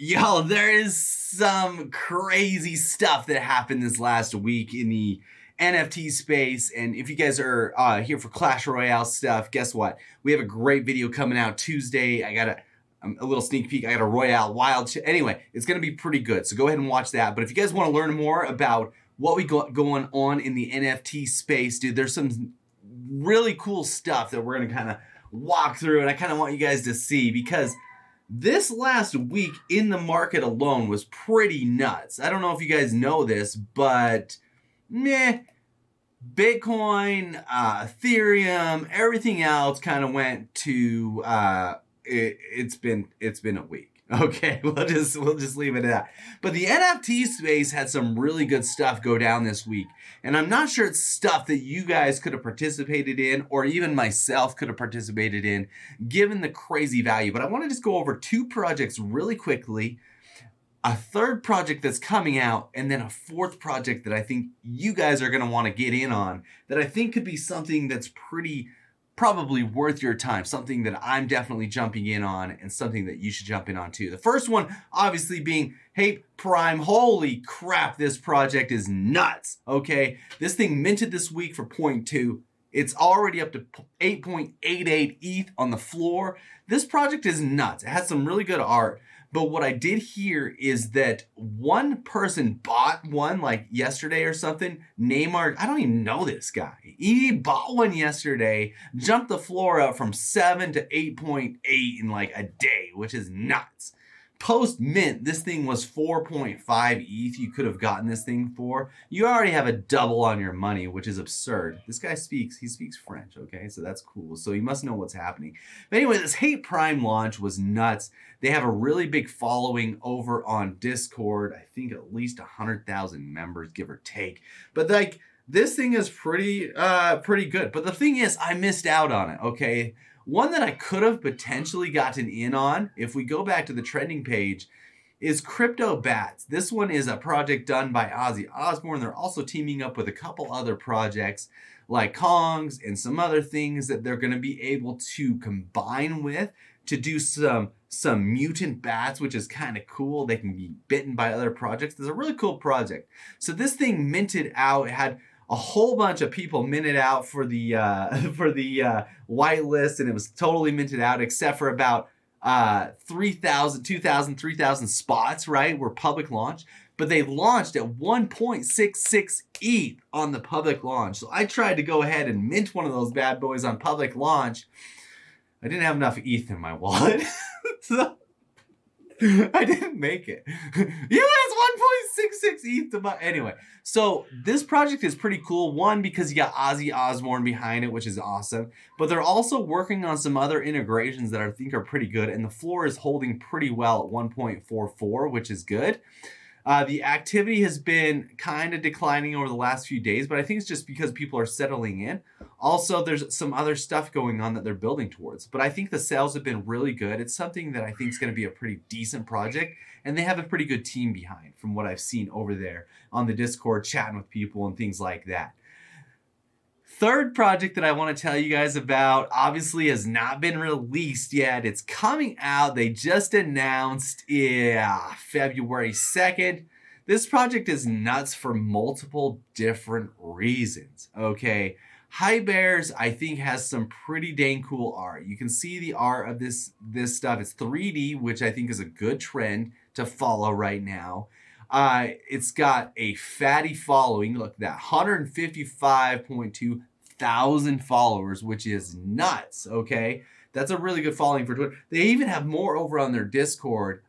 Yo, there is some crazy stuff that happened this last week in the NFT space. And if you guys are here for Clash Royale stuff, guess what? We have a great video coming out Tuesday. I got a little sneak peek. I got a Royale Wild. Anyway, it's going to be pretty good. So go ahead and watch that. But if you guys want to learn more about what we got going on in the NFT space, dude, there's some really cool stuff that we're going to kind of walk through. And I kind of want you guys to see because this last week in the market alone was pretty nuts. I don't know if you guys know this, but Bitcoin, Ethereum, everything else kind of went to it's been a week. Okay, we'll just leave it at that. But the NFT space had some really good stuff go down this week. And I'm not sure it's stuff that you guys could have participated in or even myself could have participated in given the crazy value. But I want to just go over two projects really quickly. A third project that's coming out, and then a fourth project that I think you guys are going to want to get in on that I think could be something that's probably worth your time, something that I'm definitely jumping in on and something that you should jump in on too. The first one obviously being Hape Prime. Holy crap, this project is nuts. Okay, this thing minted this week for 0.2. It's already up to 8.88 ETH on the floor. This project is nuts. It has some really good art. But what I did hear is that one person bought one like yesterday or something. Neymar, I don't even know this guy. He bought one yesterday, jumped the floor up from 7 to 8.8 in like a day, which is nuts. Post mint, this thing was 4.5 ETH you could have gotten this thing for. You already have a double on your money, which is absurd. This guy speaks French, okay? So that's cool. So he must know what's happening. But anyway, this Hape Prime launch was nuts. They have a really big following over on Discord. I think at least 100,000 members, give or take. But like, this thing is pretty good. But the thing is, I missed out on it, okay? One that I could have potentially gotten in on, if we go back to the trending page, is Crypto Bats. This one is a project done by Ozzy Osbourne. They're also teaming up with a couple other projects like Kongs and some other things that they're going to be able to combine with to do some mutant bats, which is kind of cool. They can be bitten by other projects. It's a really cool project. So this thing minted out. It had a whole bunch of people minted out for the whitelist, and it was totally minted out except for about 3,000, 2,000, 3,000 spots, right, were public launch. But they launched at 1.66 ETH on the public launch. So I tried to go ahead and mint one of those bad boys on public launch. I didn't have enough ETH in my wallet. So I didn't make it. It's 1.66 ETH to buy. Anyway, so this project is pretty cool. One, because you got Ozzy Osbourne behind it, which is awesome. But they're also working on some other integrations that I think are pretty good. And the floor is holding pretty well at 1.44, which is good. The activity has been kind of declining over the last few days, but I think it's just because people are settling in. Also, there's some other stuff going on that they're building towards. But I think the sales have been really good. It's something that I think is going to be a pretty decent project. And they have a pretty good team behind from what I've seen over there on the Discord, chatting with people and things like that. Third project that I want to tell you guys about obviously has not been released yet. It's coming out. They just announced February 2nd. This project is nuts for multiple different reasons, okay? Hypebears, I think, has some pretty dang cool art. You can see the art of this stuff. It's 3D, which I think is a good trend to follow right now. It's got a fatty following. Look at that, 155.2 thousand followers, which is nuts. Okay, that's a really good following for Twitter. They even have more over on their Discord.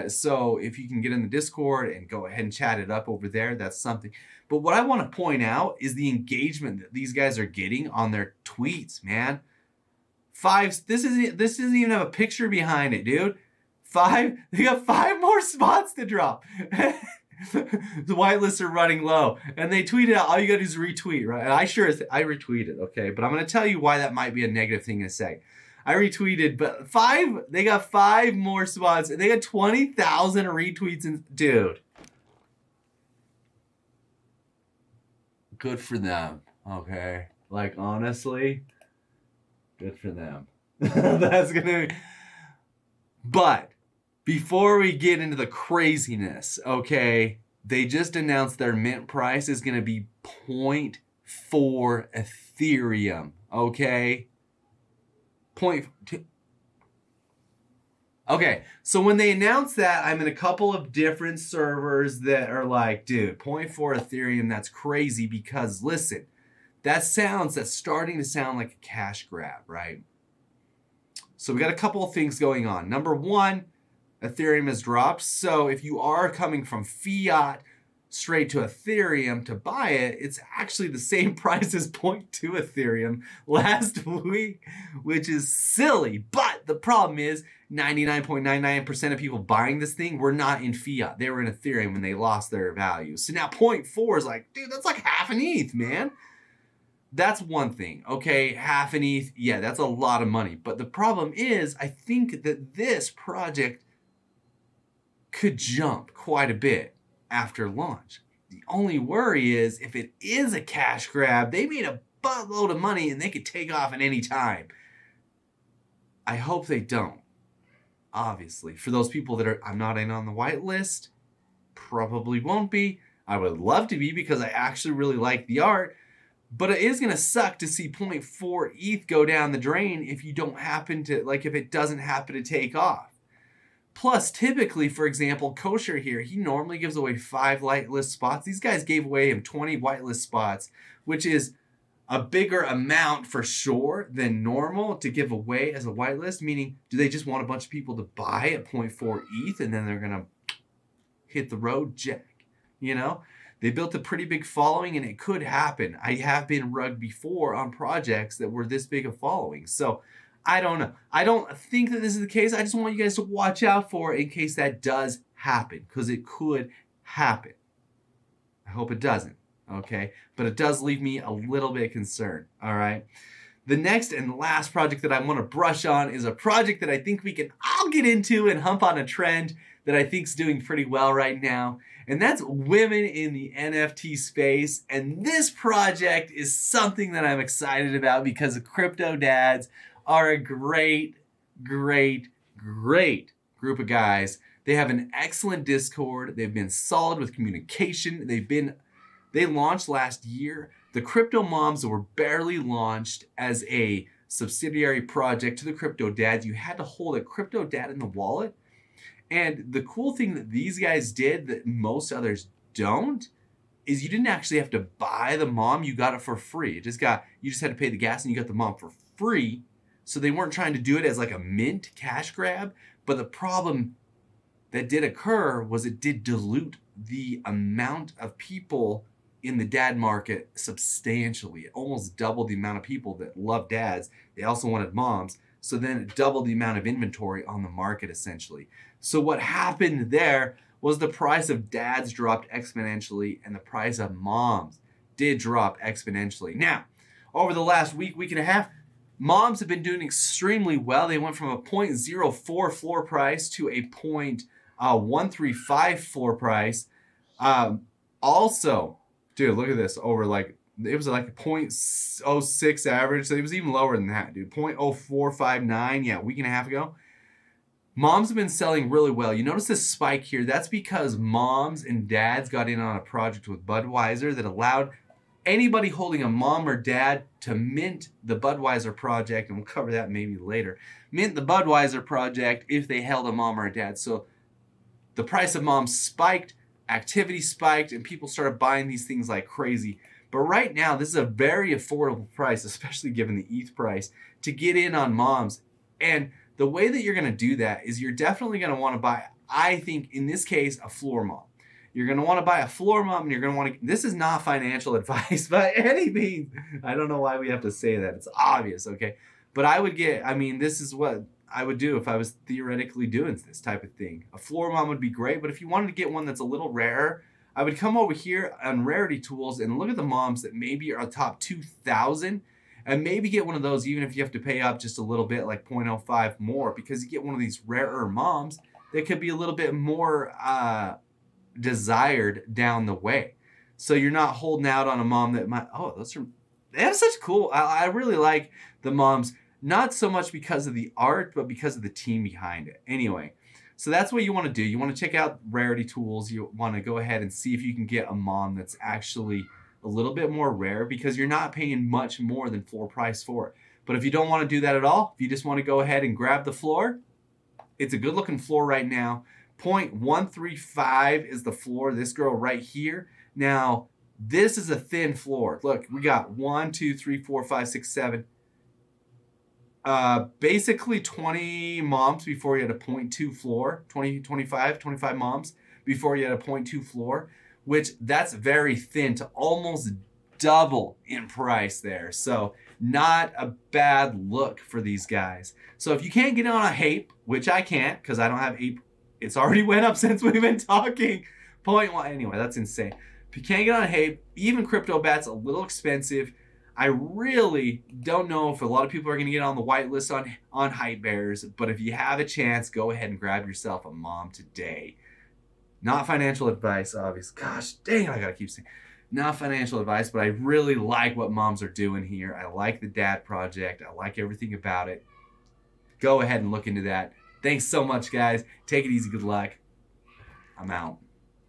So if you can get in the Discord and go ahead and chat it up over there, that's something. But what I want to point out is the engagement that these guys are getting on their tweets, man. This doesn't even have a picture behind it, dude. They got 5 more spots to drop. The whitelists are running low, and they tweeted out, all you gotta do is retweet, right? And I retweeted, okay? But I'm gonna tell you why that might be a negative thing to say. I retweeted, but they got 5 more spots, and they got 20,000 retweets, and dude. Good for them, okay? Like, honestly, good for them. That's gonna be, but Before we get into the craziness, okay, they just announced their mint price is going to be 0.4 Ethereum, okay? Point. Okay, so when they announced that, I'm in a couple of different servers that are like, dude, 0.4 Ethereum, that's crazy because listen, that's starting to sound like a cash grab, right? So we got a couple of things going on. Number one, Ethereum has dropped. So if you are coming from fiat straight to Ethereum to buy it, it's actually the same price as 0.2 Ethereum last week, which is silly. But the problem is 99.99% of people buying this thing were not in fiat. They were in Ethereum when they lost their value. So now 0.4 is like, dude, that's like half an ETH, man. That's one thing, okay? Half an ETH, yeah, that's a lot of money. But the problem is, I think that this project could jump quite a bit after launch. The only worry is if it is a cash grab, they made a buttload of money and they could take off at any time. I hope they don't, obviously. For those people that are, I'm not in on the whitelist, probably won't be. I would love to be because I actually really like the art. But it is going to suck to see 0.4 ETH go down the drain if you don't happen to, like if it doesn't happen to take off. Plus, typically, for example, Kosher here, he normally gives away 5 whitelist spots. These guys gave away him 20 whitelist spots, which is a bigger amount for sure than normal to give away as a whitelist, meaning do they just want a bunch of people to buy at 0.4 ETH and then they're going to hit the road jack, you know? They built a pretty big following and it could happen. I have been rugged before on projects that were this big of following. So I don't know. I don't think that this is the case. I just want you guys to watch out for it in case that does happen because it could happen. I hope it doesn't, okay? But it does leave me a little bit concerned, all right? The next and last project that I want to brush on is a project that I think we can all get into and hump on a trend that I think is doing pretty well right now. And that's women in the NFT space. And this project is something that I'm excited about because the crypto dads are a great group of guys. They have an excellent Discord. They've been solid with communication. They launched last year. The crypto moms were barely launched as a subsidiary project to the crypto dads. You had to hold a crypto dad in the wallet. And the cool thing that these guys did that most others don't is you didn't actually have to buy the mom. You got it for free. You just had to pay the gas and you got the mom for free. So they weren't trying to do it as like a mint cash grab. But the problem that did occur was it did dilute the amount of people in the dad market substantially. It almost doubled the amount of people that love dads. They also wanted moms. So then it doubled the amount of inventory on the market essentially. So what happened there was the price of dads dropped exponentially and the price of moms did drop exponentially. Now, over the last week and a half, moms have been doing extremely well. They went from a 0.04 floor price to a 0.135 floor price. Also, dude, look at this. It was like a 0.06 average. So it was even lower than that, dude. 0.0459, yeah, a week and a half ago. Moms have been selling really well. You notice this spike here. That's because moms and dads got in on a project with Budweiser that allowed anybody holding a mom or dad to mint the Budweiser project, and we'll cover that maybe later, mint the Budweiser project if they held a mom or a dad. So the price of moms spiked, activity spiked, and people started buying these things like crazy. But right now, this is a very affordable price, especially given the ETH price, to get in on moms. And the way that you're going to do that is you're definitely going to want to buy, I think, in this case, a floor mom. You're going to want to buy a floor mom, and you're going to want to, this is not financial advice by any means. I don't know why we have to say that. It's obvious, okay? But this is what I would do if I was theoretically doing this type of thing. A floor mom would be great, but if you wanted to get one that's a little rarer, I would come over here on Rarity Tools and look at the moms that maybe are top 2,000 and maybe get one of those even if you have to pay up just a little bit, like 0.05 more, because you get one of these rarer moms that could be a little bit more desired down the way. So you're not holding out on a mom that might, they have such cool, I really like the moms, not so much because of the art, but because of the team behind it. Anyway, So that's what you want to do. You want to check out rarity tools. You want to go ahead and see if you can get a mom that's actually a little bit more rare, because you're not paying much more than floor price for it. But if you don't want to do that at all, if you just want to go ahead and grab the floor, it's a good looking floor right now. 0.135 is the floor. This girl right here. Now, this is a thin floor. Look, we got 1, 2, 3, 4, 5, 6, 7. Basically 20 moms before you had a 0.2 floor. 25 moms before you had a 0.2 floor, which that's very thin to almost double in price there. So not a bad look for these guys. So if you can't get on a hape, which I can't because I don't have hape, it's already went up since we've been talking. 0.1, anyway, that's insane. If you can't get on a hape, even crypto bat's a little expensive. I really don't know if a lot of people are going to get on the whitelist on Hypebears, but if you have a chance, go ahead and grab yourself a mom today. Not financial advice, obviously. Gosh, dang, I got to keep saying. Not financial advice, but I really like what moms are doing here. I like the dad project. I like everything about it. Go ahead and look into that. Thanks so much, guys. Take it easy. Good luck. I'm out.